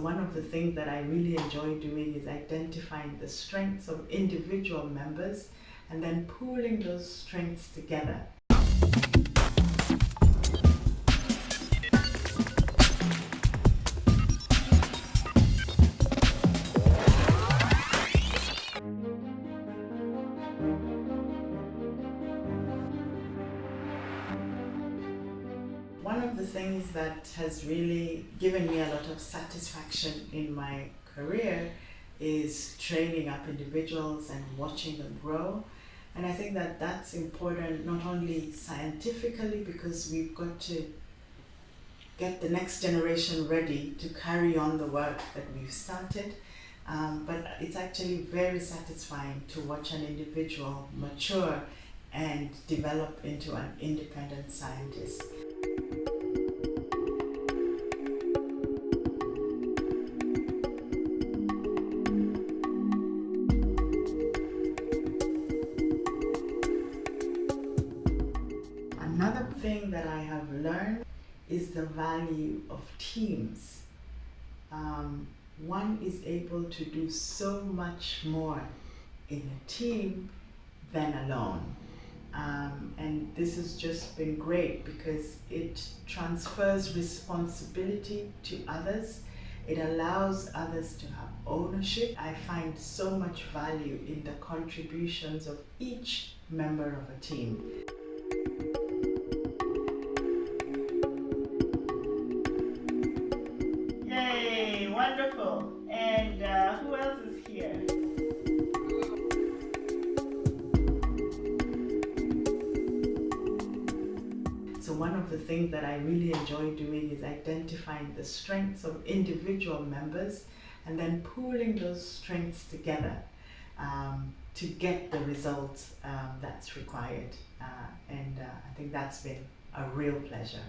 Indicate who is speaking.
Speaker 1: One of the things that I really enjoy doing is identifying the strengths of individual members and then pooling those strengths together. One of the things that has really given me a lot of satisfaction in my career is training up individuals and watching them grow. And I think that that's important not only scientifically, because we've got to get the next generation ready to carry on the work that we've started, but it's actually very satisfying to watch an individual mature and develop into an independent scientist. Another thing that I have learned is the value of teams. One is able to do so much more in a team than alone. And this has just been great because it transfers responsibility to others. It allows others to have ownership. I find so much value in the contributions of each member of a team. Yay, wonderful. And who else is here? So one of the things that I really enjoy doing is identifying the strengths of individual members and then pooling those strengths together to get the results that's required. And I think that's been a real pleasure.